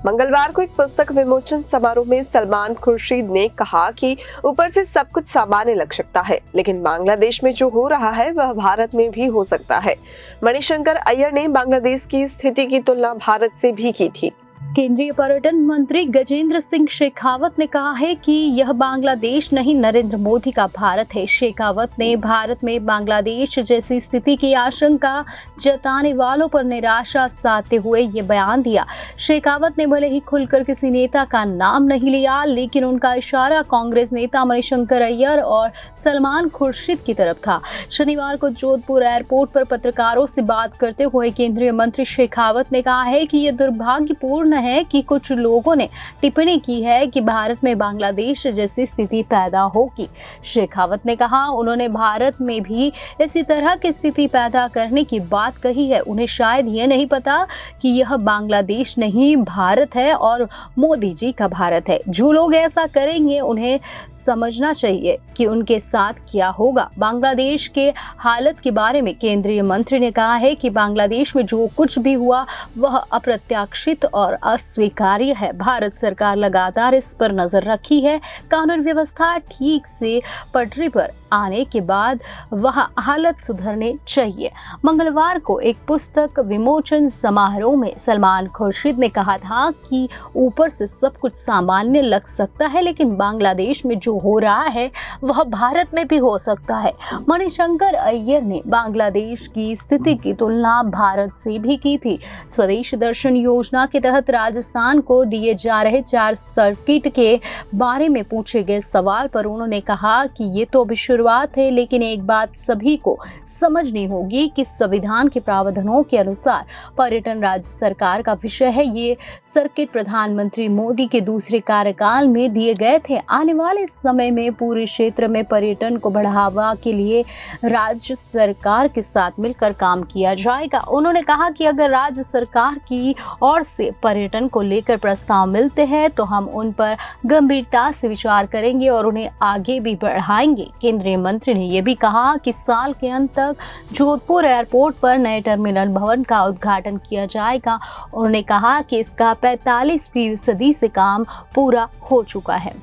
मंगलवार को एक पुस्तक विमोचन समारोह में सलमान खुर्शीद ने कहा कि ऊपर से सब कुछ सामान्य लग सकता है, लेकिन बांग्लादेश में जो हो रहा है वह भारत में भी हो सकता है। मणिशंकर अय्यर ने बांग्लादेश की स्थिति की तुलना भारत से भी की थी। केंद्रीय पर्यटन मंत्री गजेंद्र सिंह शेखावत ने कहा है कि यह बांग्लादेश नहीं, नरेंद्र मोदी का भारत है। शेखावत ने भारत में बांग्लादेश जैसी स्थिति की आशंका जताने वालों पर निराशा साधते हुए ये बयान दिया। शेखावत ने भले ही खुलकर किसी नेता का नाम नहीं लिया, लेकिन उनका इशारा कांग्रेस नेता मणिशंकर अय्यर और सलमान खुर्शीद की तरफ था। शनिवार को जोधपुर एयरपोर्ट पर पत्रकारों से बात करते हुए केंद्रीय मंत्री शेखावत ने कहा है कि यह दुर्भाग्यपूर्ण है कि कुछ लोगों ने टिप्पणी की है कि भारत में बांग्लादेश जैसी स्थिति पैदा होगी। शेखावत ने कहा उन्होंने भारत में भी इसी तरह की स्थिति पैदा करने की बात कही है। उन्हें शायद ये नहीं पता कि यह बांग्लादेश नहीं भारत है और मोदी जी का भारत है। जो लोग ऐसा करेंगे उन्हें समझना चाहिए कि उनके साथ क्या होगा। बांग्लादेश के हालत के बारे में केंद्रीय मंत्री ने कहा है कि बांग्लादेश में जो कुछ भी हुआ वह अप्रत्याशित और अस्वीकार्य है। भारत सरकार लगातार इस पर नजर रखी है। कानून व्यवस्था ठीक से पटरी पर आने के बाद वह हालत सुधरने चाहिए। मंगलवार को एक पुस्तक विमोचन समारोह में सलमान खुर्शीद ने कहा था कि ऊपर से सब कुछ सामान्य लग सकता है, लेकिन बांग्लादेश में जो हो रहा है वह भारत में भी हो सकता है। मणिशंकर अय्यर ने बांग्लादेश की स्थिति की तुलना भारत से भी की थी। स्वदेश दर्शन योजना के तहत राजस्थान को दिए जा रहे 4 सर्किट के बारे में पूछे गए सवाल पर उन्होंने कहा कि ये तो अभी शुरुआत है, लेकिन एक बात सभी को समझनी होगी कि संविधान के प्रावधानों के अनुसार पर्यटन राज्य सरकार का विषय है। ये सर्किट प्रधानमंत्री मोदी के दूसरे कार्यकाल में दिए गए थे। आने वाले समय में पूरे क्षेत्र में पर्यटन को बढ़ावा के लिए राज्य सरकार के साथ मिलकर काम किया जाएगा। उन्होंने कहा कि अगर राज्य सरकार की ओर से पर्यटन को लेकर प्रस्ताव मिलते हैं तो हम उन पर गंभीरता से विचार करेंगे और उन्हें आगे भी बढ़ाएंगे। केंद्रीय मंत्री ने यह भी कहा कि साल के अंत तक जोधपुर एयरपोर्ट पर नए टर्मिनल भवन का उद्घाटन किया जाएगा। उन्होंने कहा कि इसका 45% से काम पूरा हो चुका है।